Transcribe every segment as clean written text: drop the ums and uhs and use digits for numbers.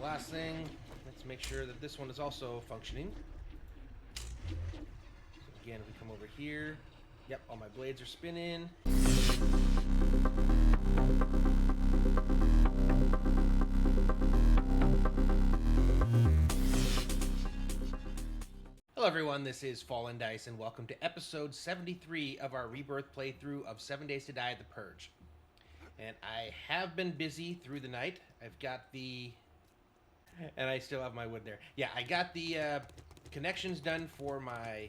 last thing, let's make sure that this one is also functioning. So again, we come over here. Yep, all my blades are spinning. Hello everyone, this is Fallen Dice, and welcome to episode 73 of our Rebirth playthrough of 7 Days to Die, The Purge. And I have been busy through the night. I've got the... And I still have my wood there. Yeah, I got the connections done for my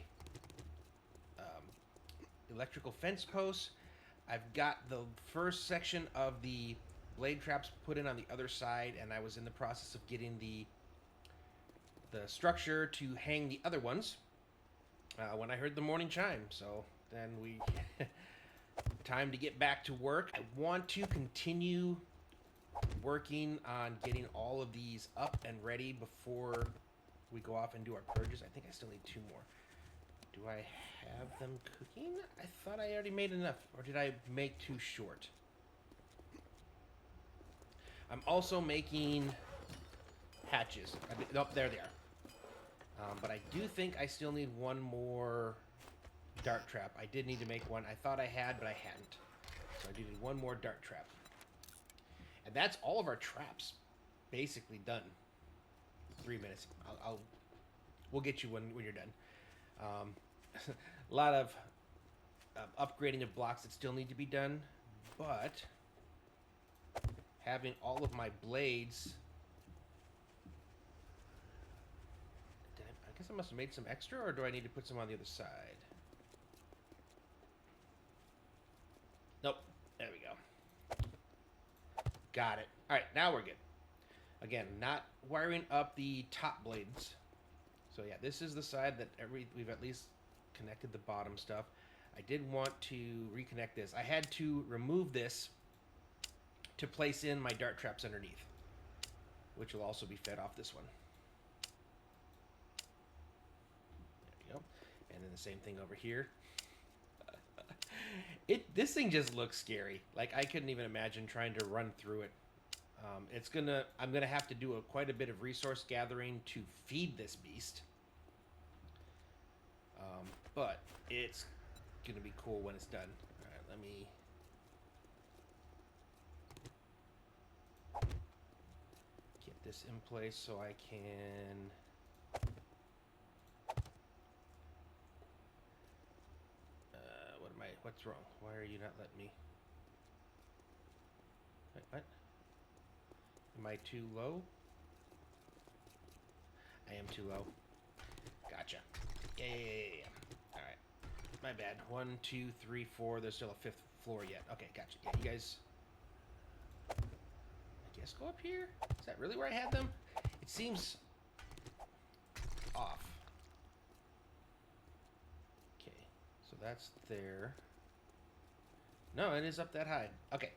electrical fence posts. I've got the first section of the blade traps put in on the other side, and I was in the process of getting the structure to hang the other ones when I heard the morning chime. So then we... time to get back to work. I want to continue working on getting all of these up and ready before we go off and do our purges. I think I still need 2 more. Do I have them cooking? I thought I already made enough. Or did I make too short? I'm also making hatches. Nope, there they are. But I do think I still need 1 more dart trap. I did need to make one. I thought I had, but I hadn't. So I do need 1 more dart trap. And that's all of our traps basically done. 3 minutes. We'll get you when you're done. A lot of upgrading of blocks that still need to be done, but having all of my blades... I guess I must have made some extra, or do I need to put some on the other side? Nope. There we go. Got it. All right, now we're good. Again, not wiring up the top blades. So yeah, this is the side that we've at least connected the bottom stuff. I did want to reconnect this. I had to remove this to place in my dart traps underneath, which will also be fed off this one. There we go. And then the same thing over here. This thing just looks scary. Like, I couldn't even imagine trying to run through it. I'm gonna have to do quite a bit of resource gathering to feed this beast. But it's gonna be cool when it's done. All right, let me get this in place so I can... What's wrong? Why are you not letting me? Wait, what? Am I too low? I am too low. Gotcha. Yeah. Alright. My bad. 1, 2, 3, 4. There's still a 5th floor yet. Okay, gotcha. Yeah, you guys... I guess go up here? Is that really where I had them? It seems... off. Okay. So that's there. No, it is up that high. Okay.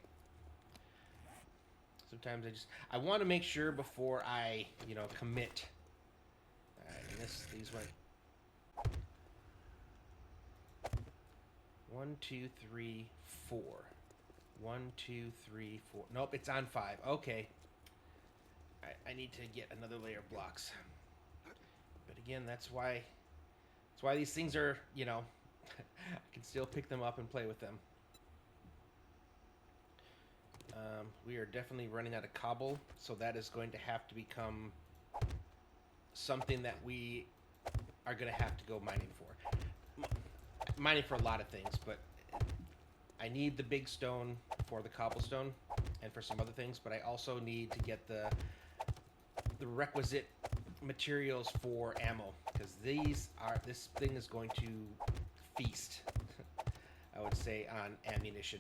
Sometimes I want to make sure before I, commit. Alright, and these went 1, 2, 3, 4. 1, 2, 3, 4. Nope, it's on 5. Okay. I need to get another layer of blocks. But again, that's why these things are, I can still pick them up and play with them. We are definitely running out of cobble, so that is going to have to become something that we are going to have to go mining for. Mining for a lot of things, but I need the big stone for the cobblestone and for some other things, but I also need to get the requisite materials for ammo, because this thing is going to feast, I would say, on ammunition.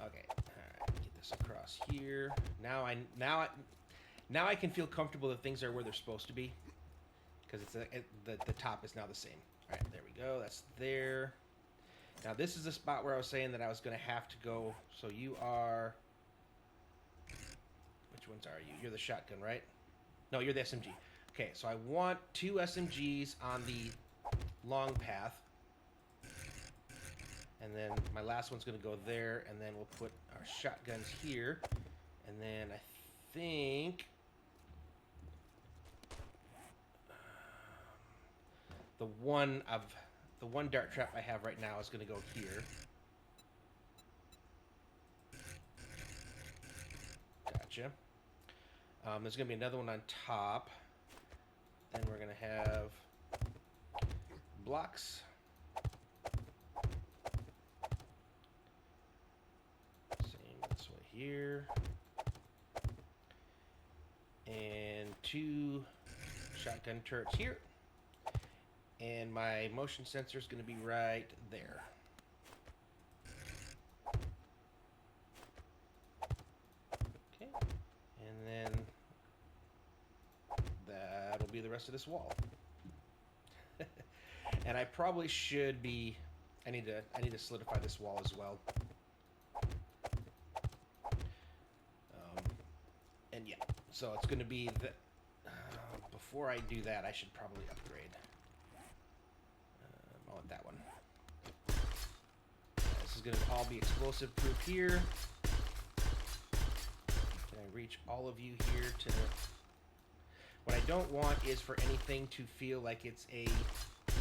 Okay, all right, get this across here. Now I can feel comfortable that things are where they're supposed to be, because the top is now the same. All right, there we go. That's there. Now this is the spot where I was saying that I was going to have to go. So you are... Which ones are you? You're the shotgun, right? No, you're the SMG. Okay, so I want 2 SMGs on the long path. And then my last one's going to go there, and then we'll put our shotguns here. And then I think the one dart trap I have right now is going to go here. Gotcha. There's going to be another one on top. Then we're going to have blocks. Same this way here. And 2 shotgun turrets here. And my motion sensor is going to be right there. Okay. And then that'll be the rest of this wall. And I probably should be... I need to solidify this wall as well. And yeah, so it's going to be the... before I do that, I should probably upgrade. I want that one. Yeah, this is going to all be explosive proof here. Can I reach all of you here to... What I don't want is for anything to feel like it's a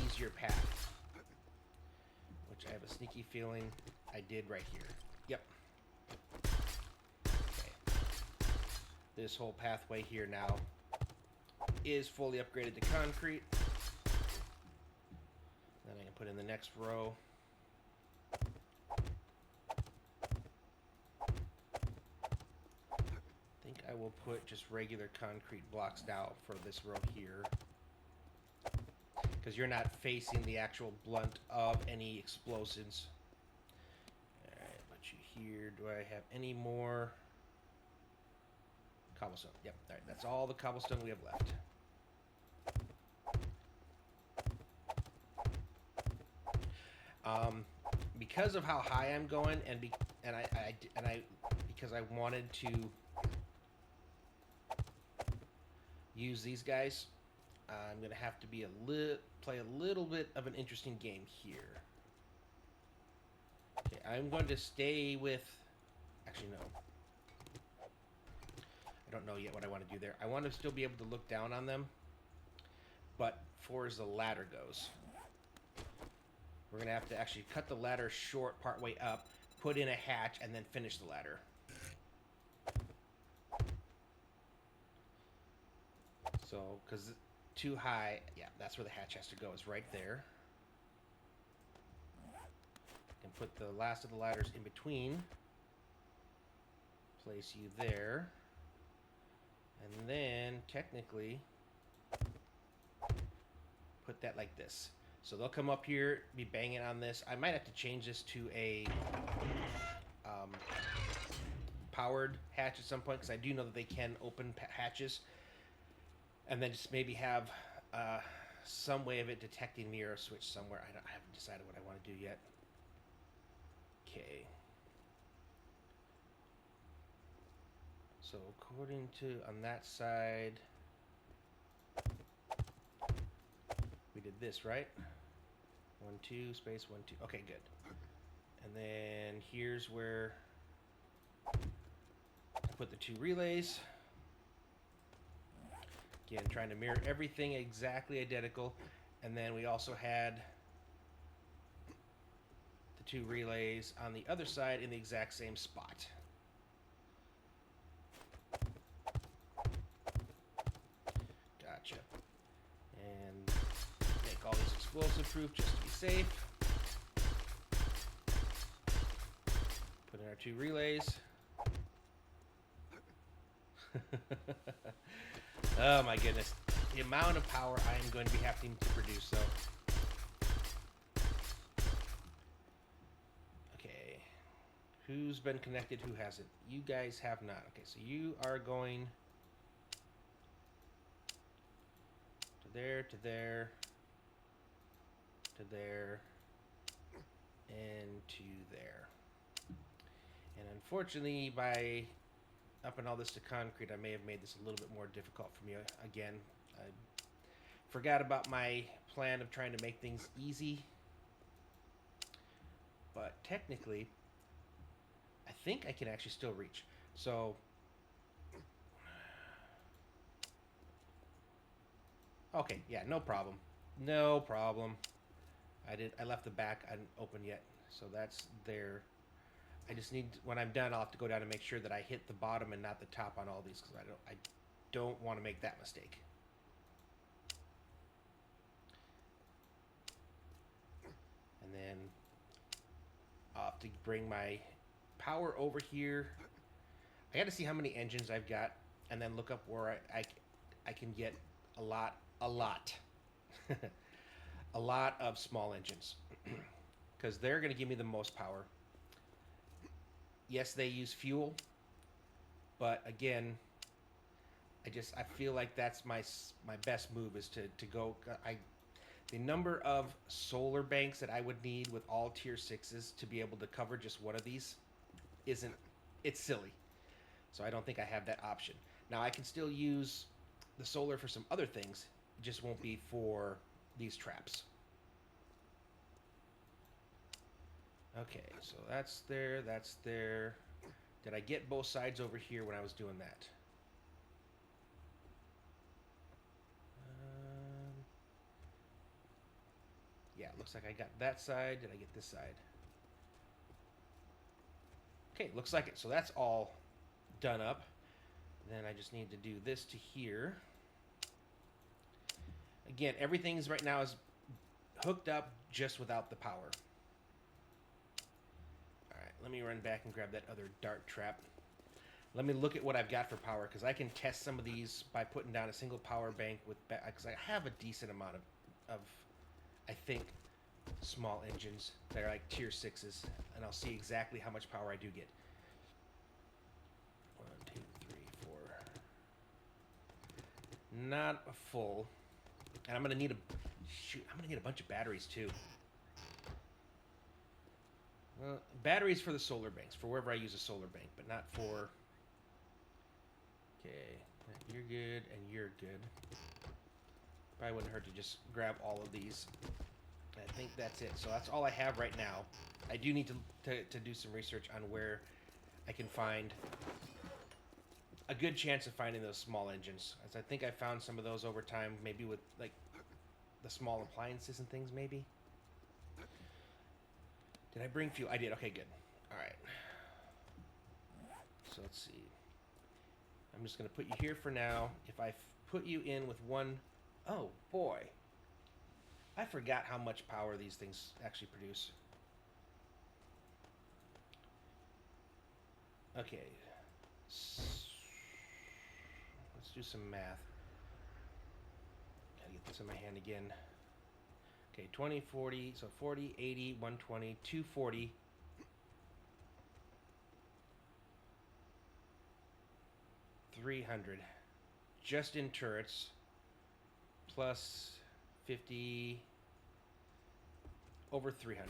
easier path. Which I have a sneaky feeling I did right here. Yep. Okay. This whole pathway here now is fully upgraded to concrete. Then I can put in the next row. I think I will put just regular concrete blocks now for this row here. Because you're not facing the actual blunt of any explosives. Alright, put you here. Do I have any more? Cobblestone. Yep, alright, that's all the cobblestone we have left. Because of how high I'm going, because I wanted to use these guys, I'm gonna have to be play a little bit of an interesting game here. Okay, I'm going to stay with. Actually, no. I don't know yet what I want to do there. I want to still be able to look down on them, but for as the ladder goes. We're going to have to actually cut the ladder short partway up, put in a hatch, and then finish the ladder. So, because too high, yeah, that's where the hatch has to go, is right there. And put the last of the ladders in between. Place you there. And then, technically, put that like this. So they'll come up here, be banging on this. I might have to change this to a powered hatch at some point, because I do know that they can open hatches. And then just maybe have some way of it detecting me or a switch somewhere. I haven't decided what I want to do yet. Okay. So according to on that side, we did this, right? 1, 2, space 1, 2. Okay, good. And then here's where I put the 2 relays. Again, trying to mirror everything exactly identical. And then we also had the 2 relays on the other side in the exact same spot. Gotcha. And make all these explosive proof just to be safe. Put in our 2 relays. Oh my goodness. The amount of power I am going to be having to produce, so. Okay. Who's been connected, who hasn't? You guys have not. Okay, so you are going to there, to there, to there, and to there. And unfortunately, by upping all this to concrete, I may have made this a little bit more difficult for me. Again, I forgot about my plan of trying to make things easy. But technically, I think I can actually still reach. So, Okay, yeah, no problem. No problem. I left the back unopened yet, so that's there. I just need, when I'm done, I'll have to go down and make sure that I hit the bottom and not the top on all these, because I don't want to make that mistake. And then I'll have to bring my power over here. I got to see how many engines I've got, and then look up where I can get a lot a lot of small engines, because they're going to give me the most power. Yes, they use fuel, but again, I feel like that's my best move is to go. The number of solar banks that I would need with all tier 6s to be able to cover just one of these it's silly. So I don't think I have that option. Now I can still use the solar for some other things. It just won't be for these traps. Okay, so that's there, that's there. Did I get both sides over here when I was doing that? Yeah, looks like I got that side. Did I get this side? Okay, looks like it. So that's all done up. Then I just need to do this to here. Again, everything's right now is hooked up just without the power. Alright, let me run back and grab that other dart trap. Let me look at what I've got for power, because I can test some of these by putting down a single power bank with, because I have a decent amount of I think, small engines that are like tier 6s, and I'll see exactly how much power I do get. 1, 2, 3, 4. Not a full. And I'm gonna need a bunch of batteries too. Well, batteries for the solar banks, for wherever I use a solar bank, but not for... Okay, you're good, and you're good. Probably wouldn't hurt to just grab all of these. I think that's it. So that's all I have right now. I do need to do some research on where I can find a good chance of finding those small engines. As I think I found some of those over time, maybe with like the small appliances and things, maybe. Did I bring fuel? I did. Okay, good. All right. So let's see. I'm just going to put you here for now. If I put you in with one... Oh, boy. I forgot how much power these things actually produce. Okay. Let's do some math. Gotta get this in my hand again. Okay, 20, 40, so 40, 80, 120, 240. $300 just in turrets, plus 50, over 300,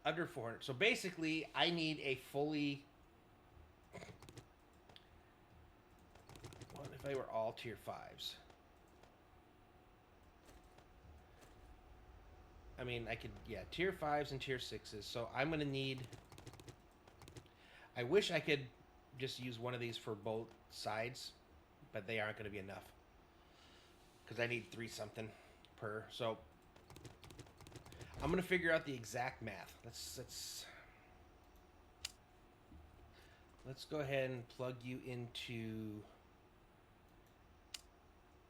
under 400. So basically, I need a fully. What if they were all tier 5s? I mean, I could, yeah, tier 5s and tier 6s. So I'm gonna need. I wish I could just use one of these for both sides, but they aren't going to be enough because I need 3 something per. So I'm going to figure out the exact math. Let's go ahead and plug you into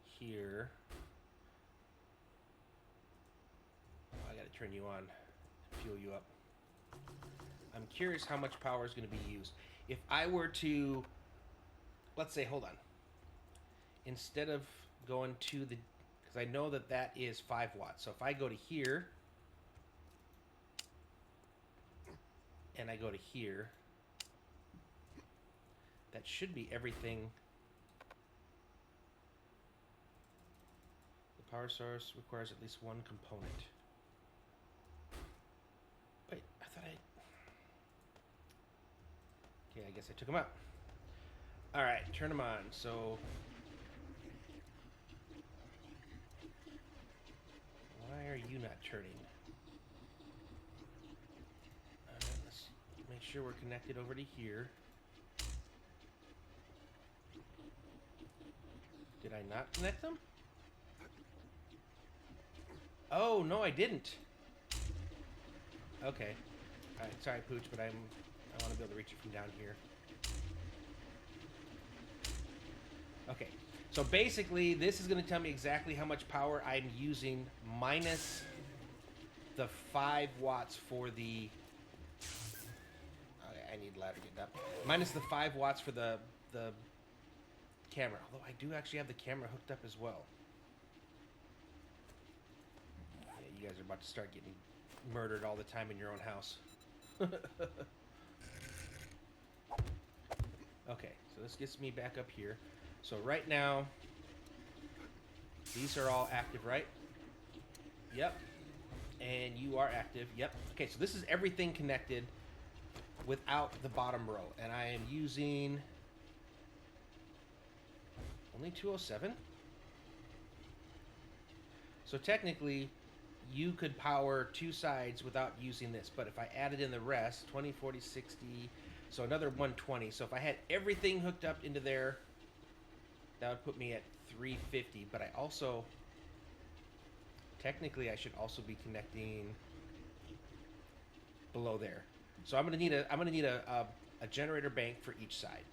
here. Oh, I got to turn you on, fuel you up. I'm curious how much power is going to be used. If I were to, let's say, hold on. Instead of going to the, because I know that that is 5 watts. So if I go to here, and I go to here, that should be everything. The power source requires at least 1 component. Wait, I thought I... Okay, I guess I took them out. Alright, turn them on. So... Why are you not turning? Alright, let's make sure we're connected over to here. Did I not connect them? Oh, no, I didn't. Okay. Alright, sorry, Pooch, but I want to be able to reach it from down here. Okay. So basically, this is going to tell me exactly how much power I'm using minus the 5 watts for the... Okay, I need ladder to get up. Minus the 5 watts for the camera. Although I do actually have the camera hooked up as well. Yeah, you guys are about to start getting murdered all the time in your own house. Okay, so this gets me back up here. So right now, these are all active, right? Yep. And you are active. Yep. Okay, so this is everything connected without the bottom row. And I am using only 207. So technically, you could power 2 sides without using this. But if I added in the rest, 20, 40, 60, so another 120. So if I had everything hooked up into there, that would put me at 350. But I also, technically, I should also be connecting below there. So I'm gonna need a generator bank for each side.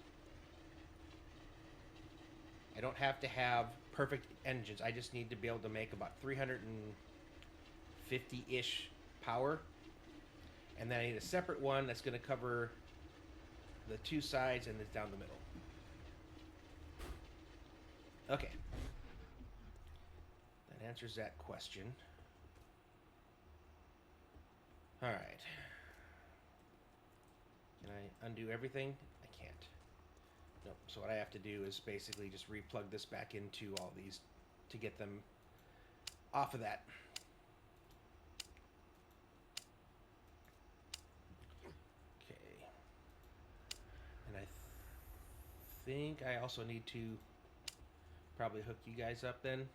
I don't have to have perfect engines. I just need to be able to make about 350-ish power. And then I need a separate one that's going to cover the 2 sides and it's down the middle. Okay. That answers that question. All right. Can I undo everything? I can't. Nope. So what I have to do is basically just replug this back into all these to get them off of that. Okay. And I think I also need to probably hook you guys up then,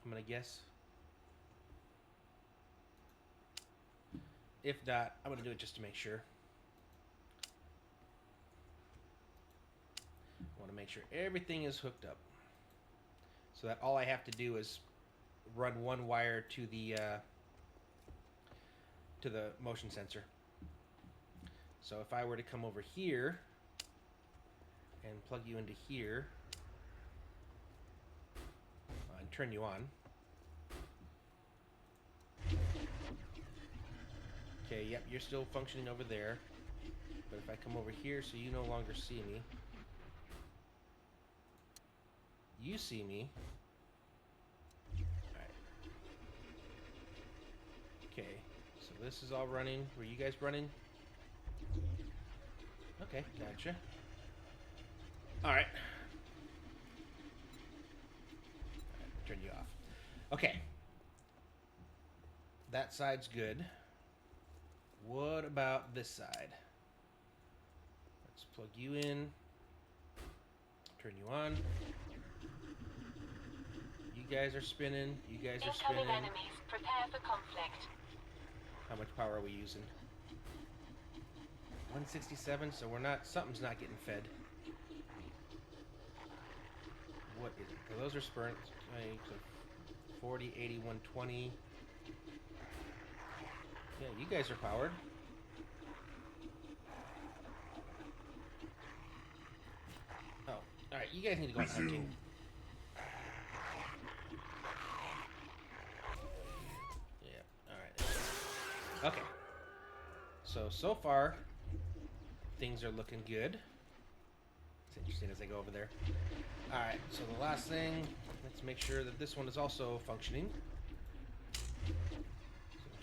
I'm gonna guess. If not, I'm gonna do it just to make sure. I want to make sure everything is hooked up, so that all I have to do is run one wire to the motion sensor. So if I were to come over here and plug you into here and turn you on. Okay, yep, you're still functioning over there. But if I come over here so you no longer see me, you see me. Alright. Okay, so this is all running. Were you guys running? Okay, gotcha. Alright. Turn you off. Okay. That side's good. What about this side? Let's plug you in. Turn you on. You guys are spinning. You guys are spinning. Incoming enemies. Prepare for conflict. How much power are we using? 167, so we're not, something's not getting fed. What is it? So those are spurns. So 40, 80, 120. Yeah, you guys are powered. Oh, alright, you guys need to go hunting. Yeah, alright. Okay. So far, things are looking good. It's interesting as I go over there. Alright, so the last thing, let's make sure that this one is also functioning.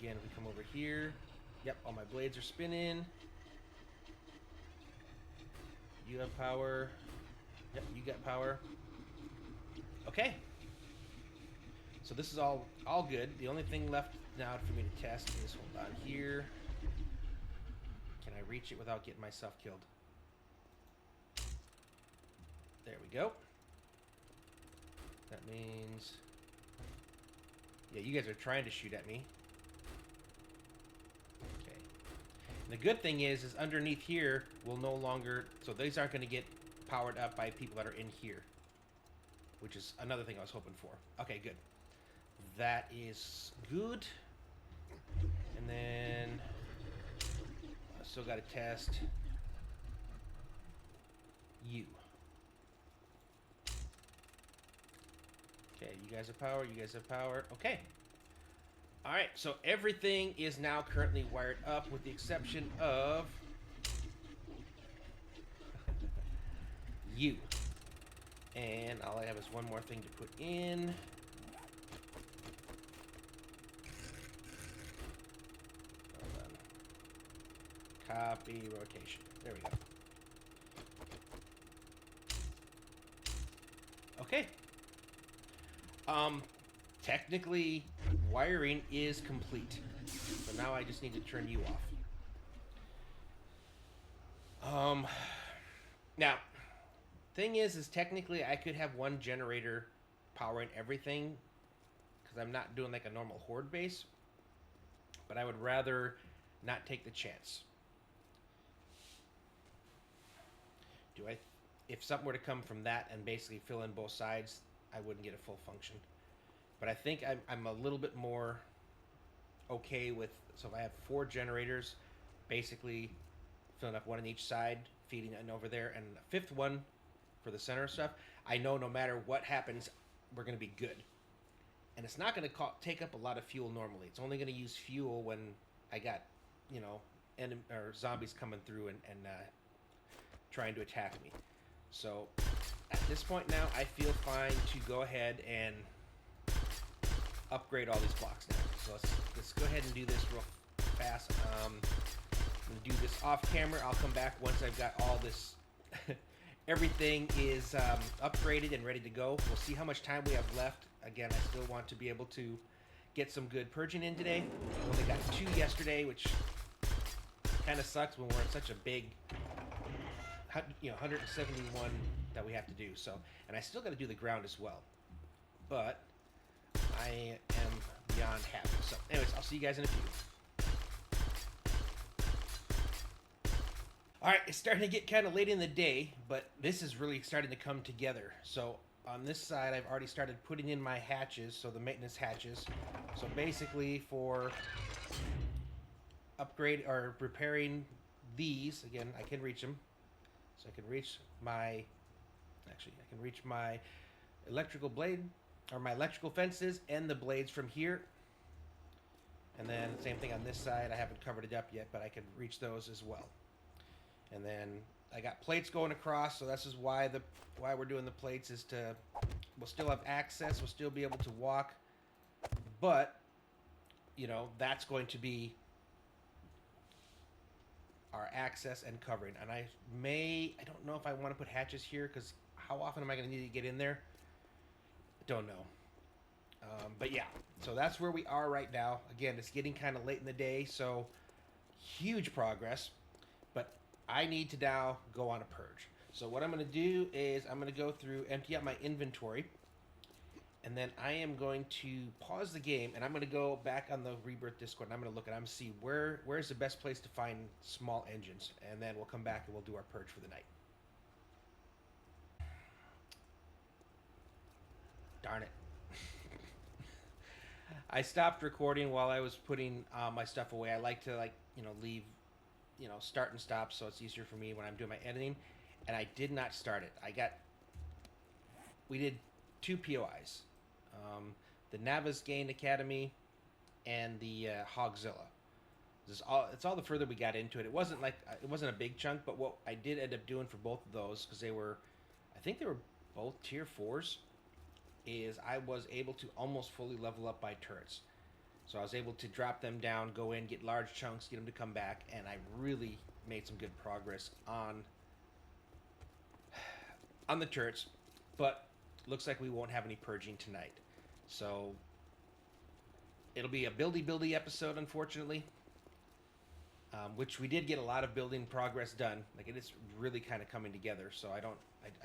Again, if we come over here, yep, all my blades are spinning. You have power. Yep, you got power. Okay. So this is all good. The only thing left now for me to test is, hold on here. Can I reach it without getting myself killed? There we go. That means... yeah, you guys are trying to shoot at me. The good thing is underneath here will no longer, so these aren't going to get powered up by people that are in here, which is another thing I was hoping for. Okay, good. that is good. And then I still got to test you. Okay, you guys have power, you guys have power. Okay. Alright, so everything is now currently wired up with the exception of you. And all I have is one more thing to put in. Hold on. Copy rotation. There we go. Okay. Technically, wiring is complete. So now I just need to turn you off. Now, thing is technically I could have one generator powering everything because I'm not doing like a normal horde base, but I would rather not take the chance. If something were to come from that and basically fill in both sides, I wouldn't get a full function. But I think I'm a little bit more okay with, so if I have 4 generators, basically filling up one on each side, feeding it over there, and a 5th one for the center stuff, I know no matter what happens, we're going to be good. And it's not going to take up a lot of fuel normally. It's only going to use fuel when I got, you know, or zombies coming through and trying to attack me. So at this point now, I feel fine to go ahead and upgrade all these blocks now. So let's go ahead and do this real fast. I'm going to do this off camera. I'll come back once I've got all this. Everything is upgraded and ready to go. We'll see how much time we have left. Again, I still want to be able to get some good purging in today. We only got 2 yesterday, which kind of sucks when we're in such a big, 171 that we have to do. So, and I still got to do the ground as well. But I am beyond happy. So, anyways, I'll see you guys in a few. Alright, it's starting to get kind of late in the day, but this is really starting to come together. So, on this side, I've already started putting in my hatches, so the maintenance hatches. So, basically, for upgrade or repairing these, again, I can reach them. So, I can reach my, actually, I can reach my electrical blade, or my electrical fences, and the blades from here. And then, same thing on this side. I haven't covered it up yet, but I can reach those as well. And then I got plates going across, so this is why we're doing the plates is we'll still have access, we'll still be able to walk, but that's going to be our access and covering. And I don't know if I want to put hatches here because how often am I going to need to get in there? Don't know. But yeah, so that's where we are right now. Again, it's getting kind of late in the day, so huge progress. But I need to now go on a purge. So what I'm going to do is I'm going to go through, empty out my inventory, and then I am going to pause the game, and I'm going to go back on the Rebirth Discord, and I'm going to look at them, see where's the best place to find small engines, and then we'll come back and we'll do our purge for the night. Darn it. I stopped recording while I was putting my stuff away. I like to leave start and stop so it's easier for me when I'm doing my editing, and I did not start it. We did 2 POIs, the Navas Gain Academy and the Hogzilla. It's all the further we got into it. It wasn't a big chunk, but what I did end up doing for both of those, because I think they were both tier 4s, is I was able to almost fully level up my turrets. So I was able to drop them down, go in, get large chunks, get them to come back, and I really made some good progress on the turrets. But looks like we won't have any purging tonight. So it'll be a buildy episode, unfortunately. Which we did get a lot of building progress done. Like, it is really kind of coming together. So I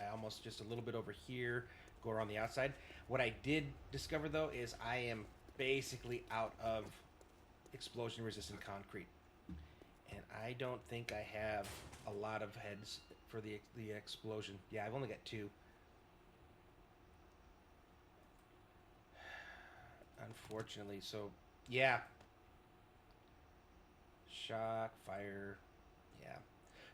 almost just a little bit over here, go around the outside. What I did discover, though, is I am basically out of explosion resistant concrete, and I don't think I have a lot of heads for the explosion. Yeah, I've only got 2. unfortunately. So, yeah. Shock, fire, yeah.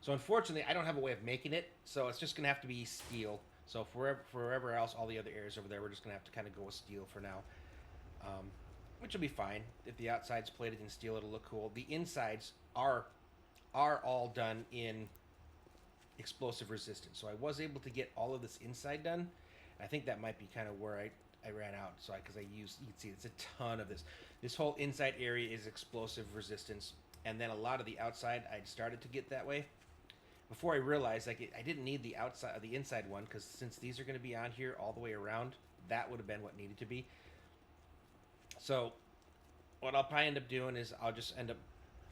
So unfortunately, I don't have a way of making it, so it's just gonna have to be steel. So forever else, all the other areas over there, we're just gonna have to kind of go with steel for now, which will be fine. If the outside's plated in steel, it'll look cool. The insides are all done in explosive resistance. So I was able to get all of this inside done. I think that might be kind of where I ran out. So because I used, you can see it's a ton of this. This whole inside area is explosive resistance, and then a lot of the outside I'd started to get that way. Before I realized like I didn't need the outside, the inside one, because since these are going to be on here all the way around, that would have been what needed to be. So what I'll probably end up doing is I'll just end up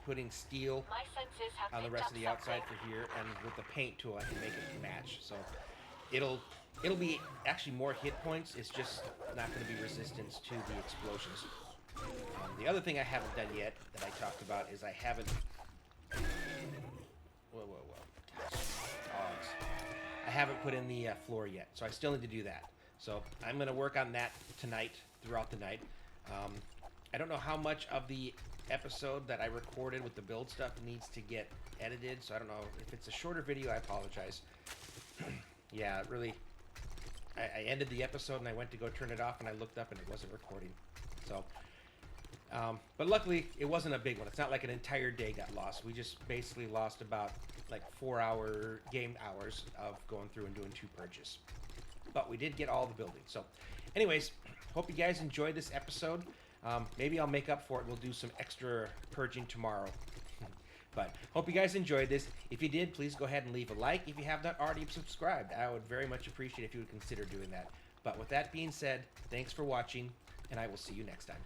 putting steel My senses have on the picked rest up of the outside something. for here, and with the paint tool I can make it match. So it'll be actually more hit points. It's just not going to be resistance to the explosions. The other thing I haven't done yet that I talked about is I haven't. Whoa. Dogs. I haven't put in the floor yet, so I still need to do that. So I'm going to work on that tonight, throughout the night. I don't know how much of the episode that I recorded with the build stuff needs to get edited, so I don't know. If it's a shorter video, I apologize. Yeah, really, I ended the episode and I went to go turn it off and I looked up and it wasn't recording. So, but luckily it wasn't a big one. It's not like an entire day got lost. We just basically lost about like 4-hour game hours of going through and doing 2 purges. But we did get all the buildings. So anyways, hope you guys enjoyed this episode. Maybe I'll make up for it. We'll do some extra purging tomorrow. But hope you guys enjoyed this. If you did, please go ahead and leave a like. If you have not already subscribed, I would very much appreciate if you would consider doing that. But with that being said, thanks for watching, and I will see you next time.